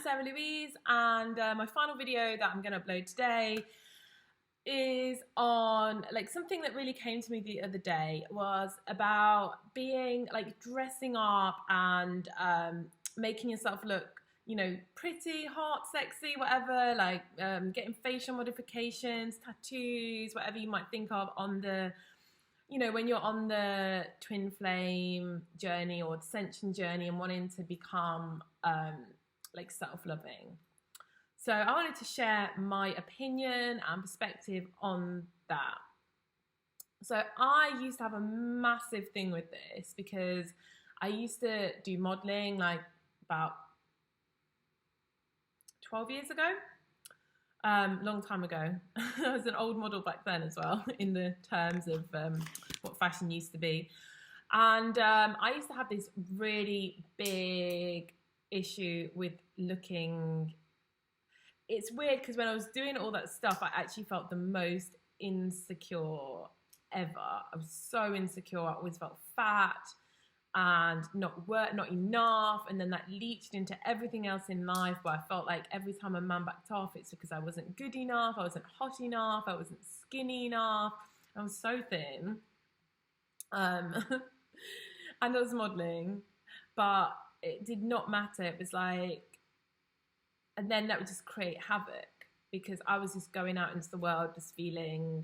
Sarah Louise, and my final video that I'm going to upload today is on like something that really came to me the other day was about being like dressing up and making yourself look, you know, pretty, hot, sexy, whatever, like getting facial modifications, tattoos, whatever you might think of on the, you know, when you're on the twin flame journey or ascension journey and wanting to become like self-loving. So I wanted to share my opinion and perspective on that. So I used to have a massive thing with this because I used to do modeling like about 12 years ago. Long time ago. I was an old model back then as well, in the terms of what fashion used to be. And I used to have this really big issue with looking. It's weird because when I was doing all that stuff, I actually felt the most insecure ever. I was so insecure. I always felt fat and not enough, and then that leached into everything else in life, where I felt like every time a man backed off, it's because I wasn't good enough, I wasn't hot enough, I wasn't skinny enough, I was so thin. And I was modeling, but it did not matter. It was like, and then that would just create havoc because I was just going out into the world just feeling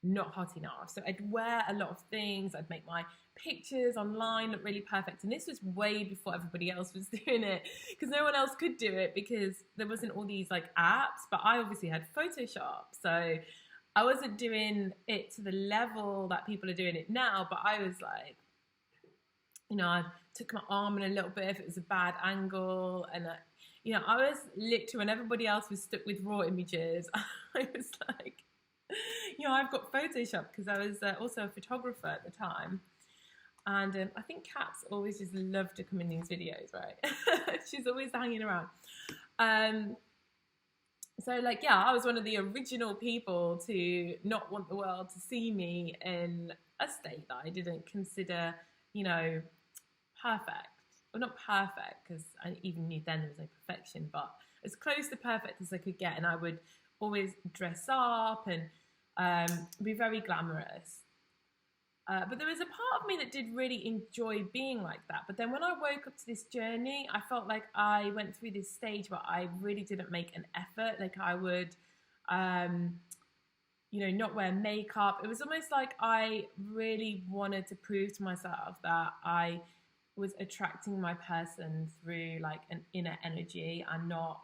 not hot enough. So I'd wear a lot of things, I'd make my pictures online look really perfect, and this was way before everybody else was doing it, because no one else could do it because there wasn't all these like apps. But I obviously had Photoshop, so I wasn't doing it to the level that people are doing it now, but I was like, you know, I took my arm in a little bit if it was a bad angle, and you know, I was literally, when everybody else was stuck with raw images, I was like, you know, I've got Photoshop, because I was also a photographer at the time. And I think Kat's always just loved to come in these videos, right? She's always hanging around. So like, yeah, I was one of the original people to not want the world to see me in a state that I didn't consider, you know, perfect. Well, not perfect, because I even knew then there was no perfection, but as close to perfect as I could get. And I would always dress up and be very glamorous. But there was a part of me that did really enjoy being like that. But then when I woke up to this journey, I felt like I went through this stage where I really didn't make an effort. Like I would, you know, not wear makeup. It was almost like I really wanted to prove to myself that I was attracting my person through like an inner energy and not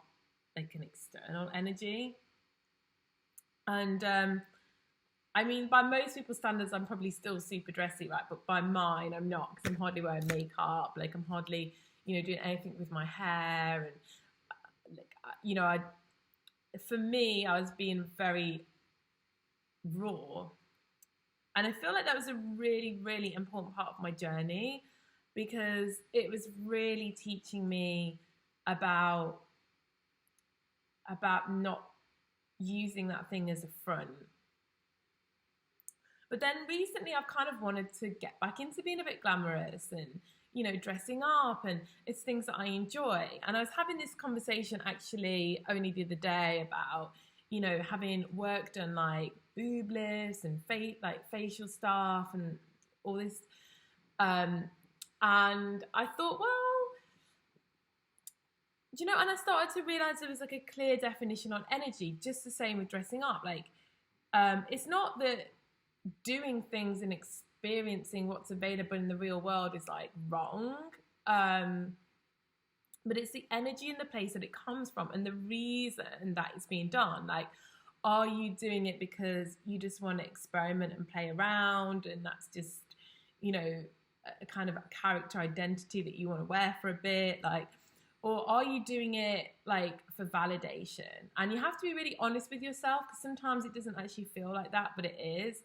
like an external energy. And I mean, by most people's standards, I'm probably still super dressy, right? But by mine, I'm not, because I'm hardly wearing makeup. Like I'm hardly, you know, doing anything with my hair. And like, you know, for me, I was being very raw. And I feel like that was a really, really important part of my journey, because it was really teaching me about not using that thing as a front. But then recently I've kind of wanted to get back into being a bit glamorous and, you know, dressing up, and it's things that I enjoy. And I was having this conversation actually only the other day about, you know, having work done like boob lifts and like facial stuff and all this. And I thought, well, you know, and I started to realize there was like a clear definition on energy, just the same with dressing up. Like, it's not that doing things and experiencing what's available in the real world is like wrong, but it's the energy and the place that it comes from and the reason that it's being done. Like, are you doing it because you just want to experiment and play around, and that's just, you know, a kind of a character identity that you want to wear for a bit, like, or are you doing it like for validation? And you have to be really honest with yourself, because sometimes it doesn't actually feel like that, but it is.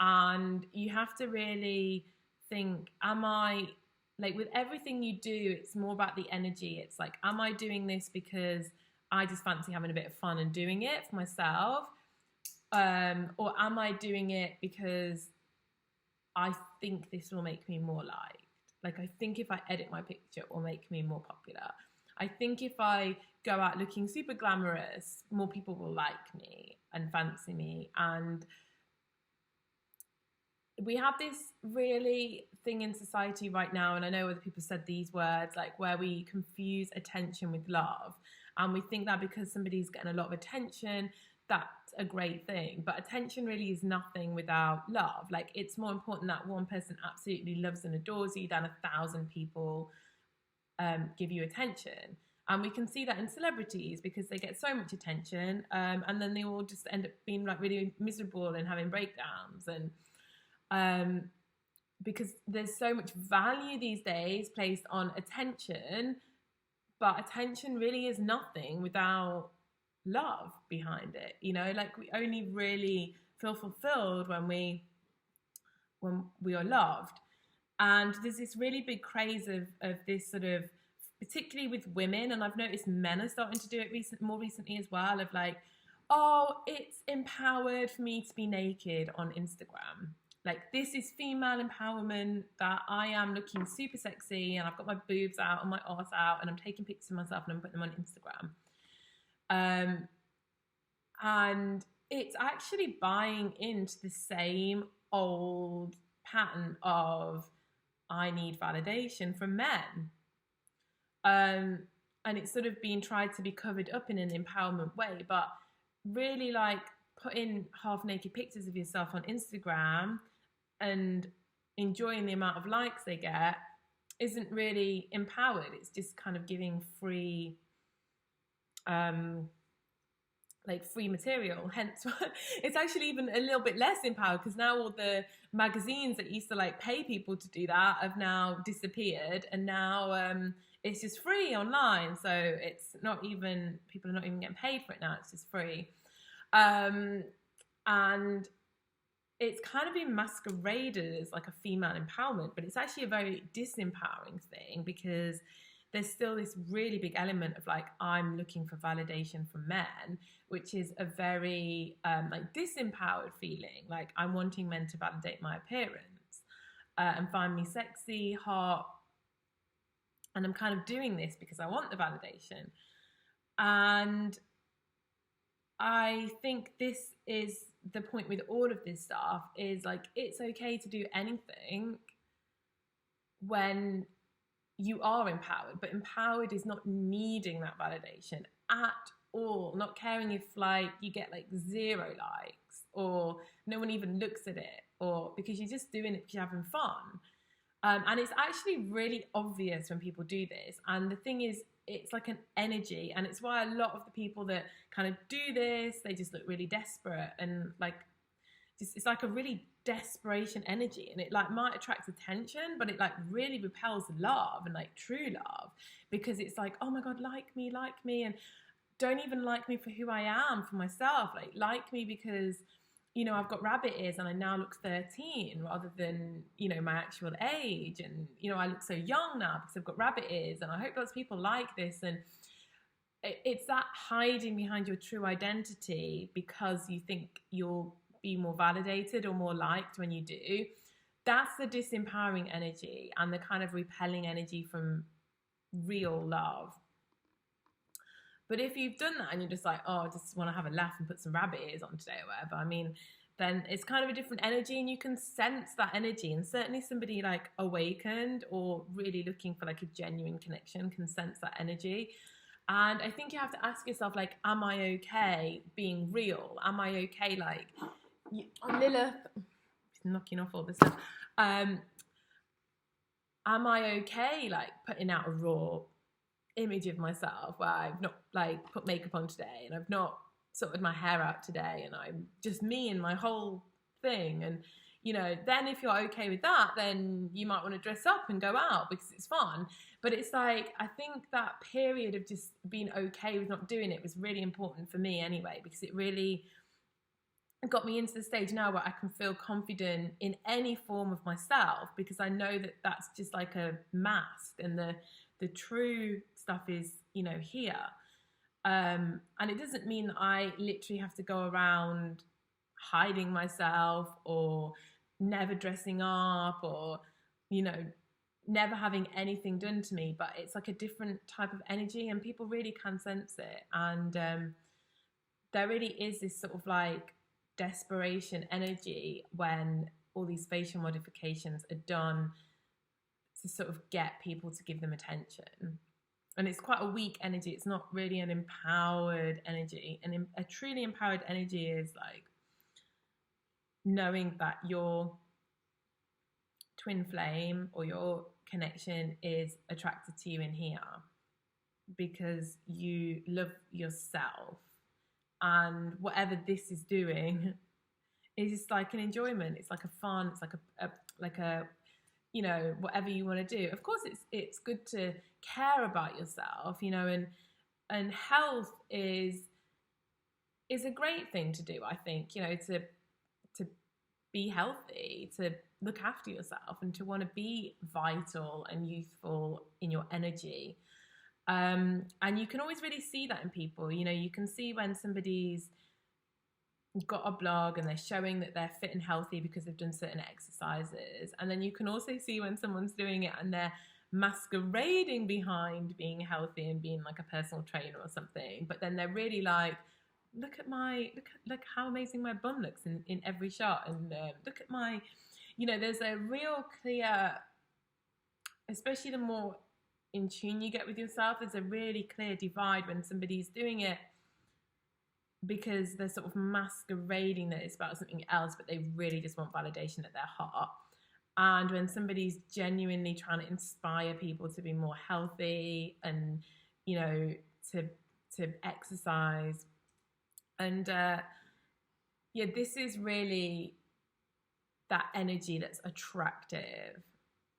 And you have to really think, am I, like with everything you do, it's more about the energy. It's like, am I doing this because I just fancy having a bit of fun and doing it for myself? Or am I doing it because I think this will make me more liked? Like, I think if I edit my picture, it will make me more popular. I think if I go out looking super glamorous, more people will like me and fancy me. And we have this really thing in society right now, and I know other people said these words, like where we confuse attention with love. And we think that because somebody's getting a lot of attention, that's a great thing. But attention really is nothing without love. Like, it's more important that one person absolutely loves and adores you than 1,000 people give you attention. And we can see that in celebrities because they get so much attention, and then they all just end up being like really miserable and having breakdowns. And because there's so much value these days placed on attention, but attention really is nothing without love behind it. You know, like, we only really feel fulfilled when we are loved. And there's this really big craze of this sort of, particularly with women, and I've noticed men are starting to do it more recently as well, of like, oh, it's empowered for me to be naked on Instagram. Like, this is female empowerment, that I am looking super sexy and I've got my boobs out and my arse out and I'm taking pictures of myself and I'm putting them on Instagram. And it's actually buying into the same old pattern of, I need validation from men. And it's sort of being tried to be covered up in an empowerment way, but really, like, putting half-naked pictures of yourself on Instagram and enjoying the amount of likes they get isn't really empowered. It's just kind of giving free free material. Hence, it's actually even a little bit less empowered, because now all the magazines that used to like pay people to do that have now disappeared, and now it's just free online. So it's not even, people are not even getting paid for it now. It's just free. And it's kind of been masqueraded as like a female empowerment, but it's actually a very disempowering thing, because there's still this really big element of like, I'm looking for validation from men, which is a very like disempowered feeling. Like, I'm wanting men to validate my appearance and find me sexy, hot, and I'm kind of doing this because I want the validation. And I think this is the point with all of this stuff, is like, it's okay to do anything when you are empowered, but empowered is not needing that validation at all, not caring if like you get like 0 likes or no one even looks at it, or because you're just doing it because you're having fun. And it's actually really obvious when people do this. And the thing is, it's like an energy, and it's why a lot of the people that kind of do this, they just look really desperate, and like, just, it's like a really desperation energy, and it like might attract attention, but it like really repels love and like true love, because it's like, oh my God, like me, and don't even like me for who I am, for myself, like me because, you know, I've got rabbit ears and I now look 13 rather than, you know, my actual age, and, you know, I look so young now because I've got rabbit ears, and I hope lots of people like this. And it's that hiding behind your true identity because you think you'll be more validated or more liked when you do. That's the disempowering energy and the kind of repelling energy from real love. But if you've done that and you're just like, oh, I just want to have a laugh and put some rabbit ears on today or whatever, I mean, then it's kind of a different energy, and you can sense that energy. And certainly somebody like awakened or really looking for like a genuine connection can sense that energy. And I think you have to ask yourself, like, am I okay being real? Am I okay, like, Lilith, knocking off all this stuff. Am I okay, like, putting out a raw image of myself where I've not like put makeup on today, and I've not sorted my hair out today, and I'm just me and my whole thing? And, you know, then if you're okay with that, then you might want to dress up and go out because it's fun. But it's like, I think that period of just being okay with not doing it was really important for me anyway, because it really got me into the stage now where I can feel confident in any form of myself, because I know that that's just like a mask, and the true stuff is, you know, here. And it doesn't mean that I literally have to go around hiding myself or never dressing up or, you know, never having anything done to me, but it's like a different type of energy, and people really can sense it. And there really is this sort of like desperation energy when all these facial modifications are done to sort of get people to give them attention. And it's quite a weak energy. It's not really an empowered energy. And a truly empowered energy is like knowing that your twin flame or your connection is attracted to you in here because you love yourself, and whatever this is doing is just like an enjoyment. It's like a fun. It's like a you know, whatever you want to do. Of course, it's good to care about yourself, you know, and health is a great thing to do. I think, you know, to be healthy, to look after yourself, and to want to be vital and youthful in your energy. And you can always really see that in people. You know, you can see when somebody's got a blog and they're showing that they're fit and healthy because they've done certain exercises. And then you can also see when someone's doing it and they're masquerading behind being healthy and being like a personal trainer or something. But then they're really like, look how amazing my bum looks in every shot. And look at my, you know, there's a real clear, especially the more in tune you get with yourself, there's a really clear divide when somebody's doing it because they're sort of masquerading that it's about something else, but they really just want validation at their heart. And when somebody's genuinely trying to inspire people to be more healthy and, you know, to exercise. And yeah, this is really that energy that's attractive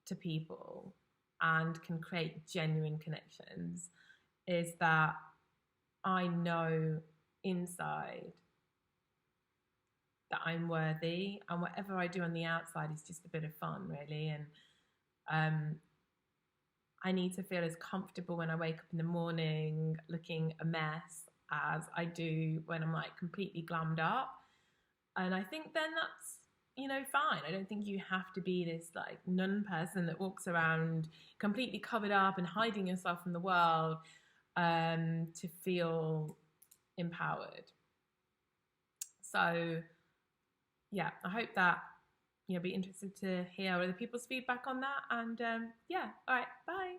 to people and can create genuine connections, is that I know inside that I'm worthy, and whatever I do on the outside is just a bit of fun, really. And I need to feel as comfortable when I wake up in the morning looking a mess as I do when I'm like completely glammed up. And I think then that's, you know, fine. I don't think you have to be this like nun person that walks around completely covered up and hiding yourself from the world to feel empowered. So yeah, I hope that you'll be interested to hear other people's feedback on that. And yeah, all right, bye.